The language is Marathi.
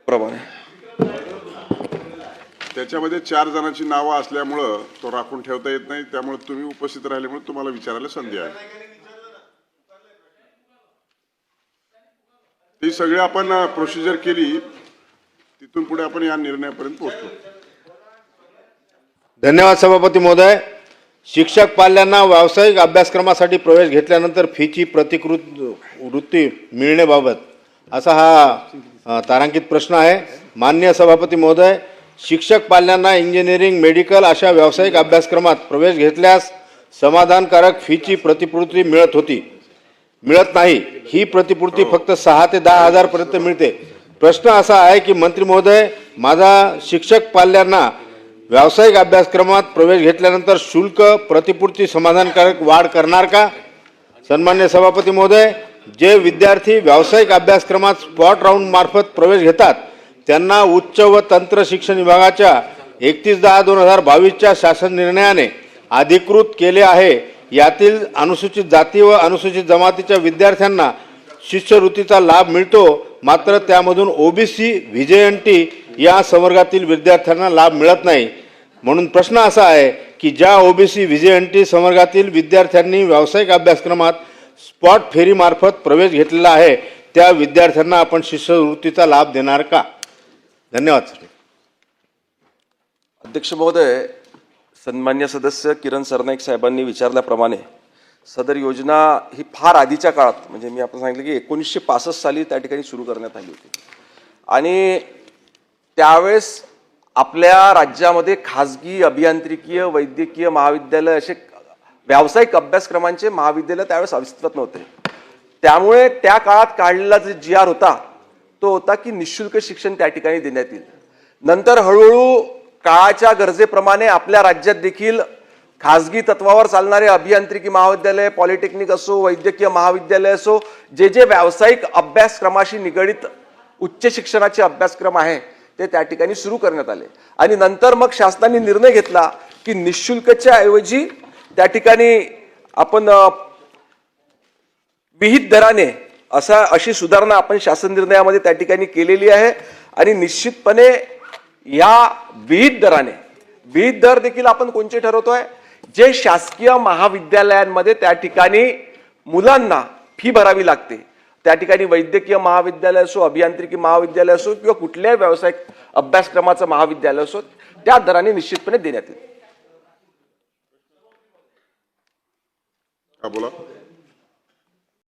करा. त्याच्यामध्ये 4 जणांची नावं असल्यामुळं तो राखून ठेवता येत नाही. त्यामुळे तुम्ही उपस्थित राहिल्यामुळे तुम्हाला विचारायला संधी आहे. ही सगळी आपण प्रोसिजर केली, तिथून पुढे आपण या निर्णयापर्यंत पोहोचलो. धन्यवाद सभापती महोदय. शिक्षक पाल्यांना व्यावसायिक अभ्यासक्रमासाठी प्रवेश घेतल्यानंतर फीची प्रतिकृती मिळण्याबाबत असा हा तारांकित प्रश्न आहे. माननीय सभापती महोदय, शिक्षक पाल्यांना इंजिनिअरिंग, मेडिकल अशा व्यावसायिक अभ्यासक्रमात प्रवेश घेतल्यास समाधानकारक फीची प्रतिपूर्ती मिळत नाही. ही प्रतिपूर्ती फक्त 6 ते 10 हजार पर्यंत मिळते. प्रश्न असा आहे की मंत्री महोदय, माझा शिक्षक पाल्यांना व्यावसायिक अभ्यासक्रमात प्रवेश घेतल्यानंतर शुल्क प्रतिपूर्ती समाधानकारक वाढ करणार का? सन्मान्य सभापती महोदय, जे विद्यार्थी व्यावसायिक अभ्यासक्रमात स्पॉट राऊंड मार्फत प्रवेश घेतात त्यांना उच्च व तंत्र शिक्षण विभागाच्या 31/10/2022 शासन निर्णयाने अधिकृत केले आहे. यातील अनुसूचित जाती व अनुसूचित जमातीच्या विद्यार्थ्यांना शिष्यवृत्तीचा लाभ मिळतो, मात्र त्यामधून ओबीसी, व्हीजेएनटी या संवर्गातील विद्यार्थ्यांना लाभ मिळत नाही. म्हणून प्रश्न असा आहे की ज्या ओबीसी, व्हीजेएनटी संवर्गातील विद्यार्थ्यांनी व्यावसायिक अभ्यासक्रमात स्पॉट फेरीमार्फत प्रवेश घेतलेला आहे त्या विद्यार्थ्यांना आपण शिष्यवृत्तीचा लाभ देणार का? धन्यवाद सर. अध्यक्ष महोदय, सन्मान्य सदस्य किरण सरनाईक साहेबांनी विचारल्याप्रमाणे सदर योजना ही फार आधीच्या काळात, म्हणजे मी आपण सांगितलं की 1965 साली त्या ठिकाणी सुरू करण्यात आली होती. आणि त्यावेळेस आपल्या राज्यामध्ये खाजगी अभियांत्रिकीय, वैद्यकीय महाविद्यालय असे व्यावसायिक अभ्यासक्रमांचे महाविद्यालय त्यावेळेस अस्तित्वात नव्हते. त्यामुळे त्या काळात काढलेला जो GR होता तो होता की निःशुल्क शिक्षण त्या ठिकाणी देण्यात येईल. नंतर हळूहळू काळाच्या गरजेप्रमाणे आपल्या राज्यात देखील खाजगी तत्वावर चालणारे अभियांत्रिकी महाविद्यालय, पॉलिटेक्निक असो, वैद्यकीय महाविद्यालय असो, जे व्यावसायिक अभ्यासक्रमाशी निगडित उच्च शिक्षणाचे अभ्यासक्रम आहे ते त्या ठिकाणी सुरू करण्यात आले. आणि नंतर मग शासनाने निर्णय घेतला की निःशुल्कच्या ऐवजी त्या ठिकाणी आपण विहित दराने अशी सुधारणा आपण शासन निर्णयामध्ये त्या ठिकाणी केलेली आहे. आणि निश्चितपणे या विहित दर देखील आपण कोणते ठरवतोय? जे शासकीय महाविद्यालयांमध्ये त्या ठिकाणी मुलांना फी भरावी लागते, त्या ठिकाणी वैद्यकीय महाविद्यालय असो, अभियांत्रिकी महाविद्यालय असो किंवा कुठल्याही व्यावसायिक अभ्यासक्रमाचं महाविद्यालय असो, त्या दराने निश्चितपणे देण्यात येईल. बोला.